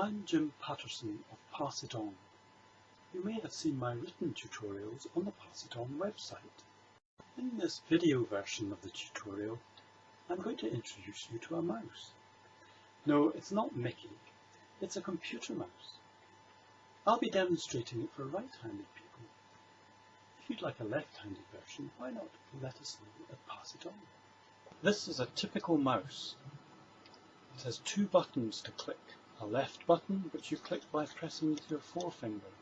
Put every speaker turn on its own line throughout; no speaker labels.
I'm Jim Paterson of Pass It On. You may have seen my written tutorials on the Pass It On website. In this video version of the tutorial, I'm going to introduce you to a mouse. No, it's not Mickey, it's a computer mouse. I'll be demonstrating it for right-handed people. If you'd like a left-handed version, why not let us know at Pass It On. This is a typical mouse. It has two buttons to click. A left button which you click by pressing with your forefinger,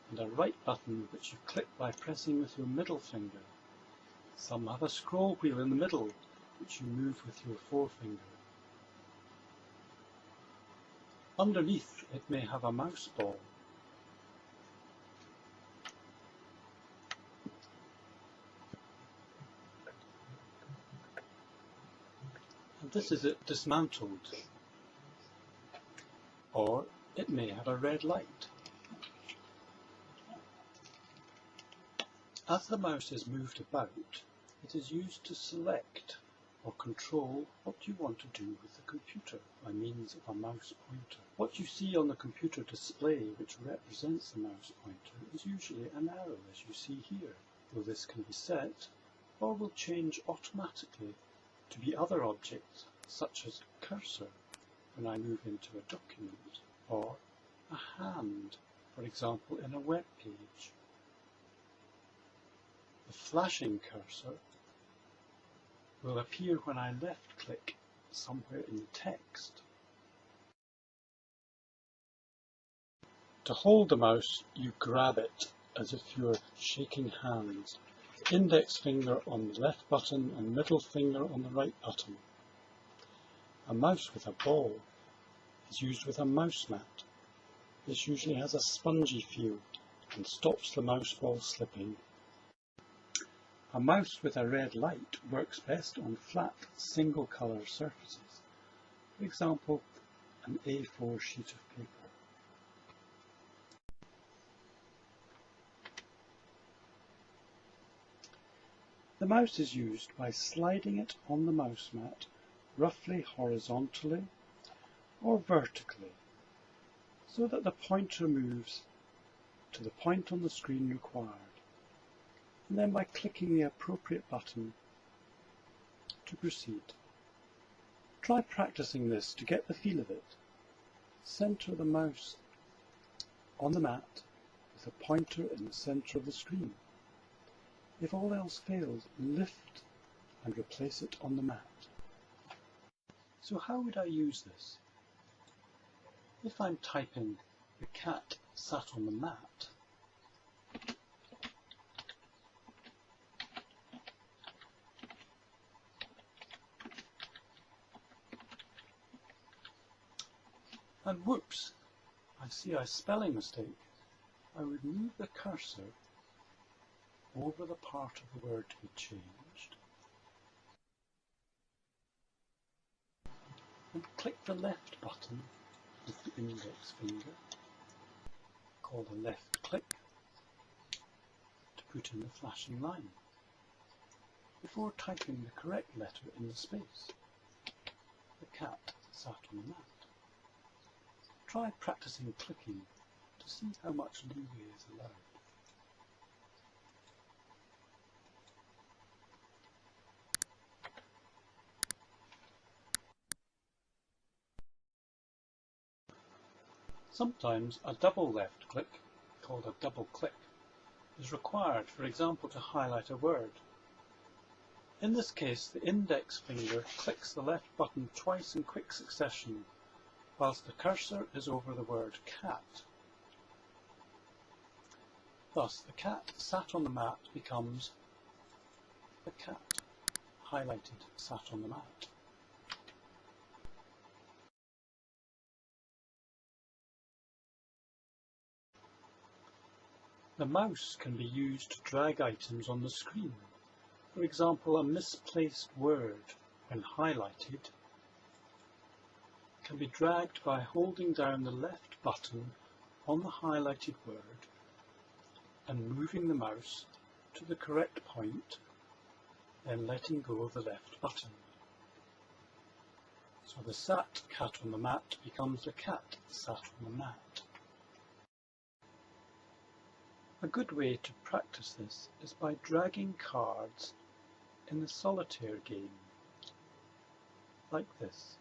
and a right button which you click by pressing with your middle finger. Some have a scroll wheel in the middle which you move with your forefinger. Underneath it may have a mouse ball. And this is it dismantled. Or it may have a red light. As the mouse is moved about, it is used to select or control what you want to do with the computer by means of a mouse pointer. What you see on the computer display which represents the mouse pointer is usually an arrow, as you see here, though this can be set or will change automatically to be other objects such as a cursor when I move into a document, or a hand, for example in a web page. The flashing cursor will appear when I left click somewhere in the text. To hold the mouse, you grab it as if you're shaking hands. Index finger on the left button and middle finger on the right button. A mouse with a ball is used with a mouse mat. This usually has a spongy feel and stops the mouse ball slipping. A mouse with a red light works best on flat single colour surfaces, for example an A4 sheet of paper. The mouse is used by sliding it on the mouse mat roughly horizontally or vertically, so that the pointer moves to the point on the screen required, and then by clicking the appropriate button to proceed. Try practicing this to get the feel of it. Centre the mouse on the mat with a pointer in the centre of the screen. If all else fails, lift and replace it on the mat. So how would I use this? If I'm typing "the cat sat on the mat", and whoops, I see a spelling mistake, I would move the cursor over the part of the word to be changed and click the left button with the index finger, called a left click, to put in the flashing line, before typing the correct letter in the space. The cat sat on the mat. Try practicing clicking to see how much leeway is allowed. Sometimes a double left click, called a double click, is required, for example to highlight a word. In this case, the index finger clicks the left button twice in quick succession, whilst the cursor is over the word cat. Thus, the cat sat on the mat becomes the cat highlighted sat on the mat. The mouse can be used to drag items on the screen. For example, a misplaced word, when highlighted, can be dragged by holding down the left button on the highlighted word and moving the mouse to the correct point, then letting go of the left button. So the sat cat on the mat becomes the cat sat on the mat. A good way to practice this is by dragging cards in the solitaire game, like this.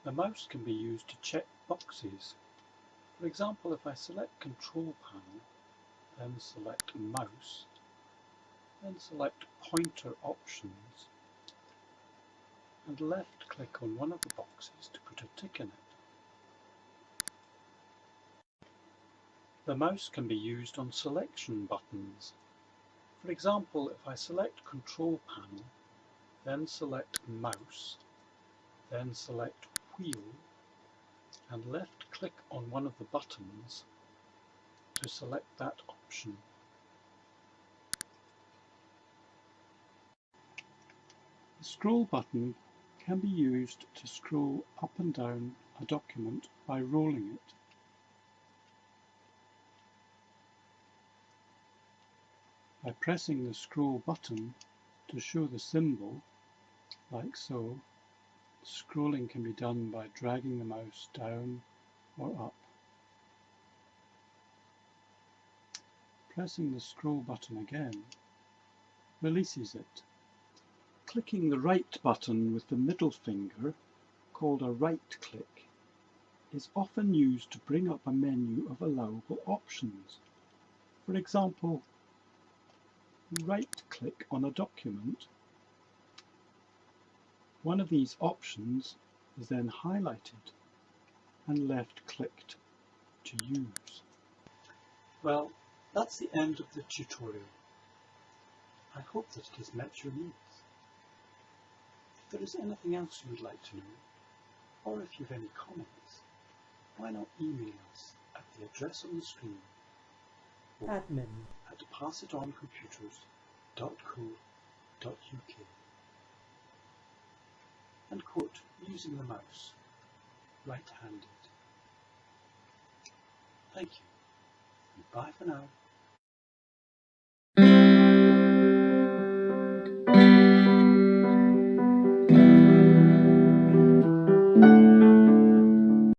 The mouse can be used to check boxes. For example, if I select Control Panel, then select Mouse, then select Pointer Options, and left click on one of the boxes to put a tick in it. The mouse can be used on selection buttons. For example, if I select Control Panel, then select Mouse, then select Wheel, and left click on one of the buttons to select that option. The scroll button can be used to scroll up and down a document by rolling it. By pressing the scroll button to show the symbol, like so, scrolling can be done by dragging the mouse down or up. Pressing the scroll button again releases it. Clicking the right button with the middle finger, called a right click, is often used to bring up a menu of allowable options. For example, right click on a document. One of these options is then highlighted and left clicked to use. Well, that's the end of the tutorial. I hope that it has met your needs. If there is anything else you would like to know, or if you have any comments, why not email us at the address on the screen, or admin@passitoncomputers.co.uk, and quote using the mouse, right-handed. Thank you, and bye for now.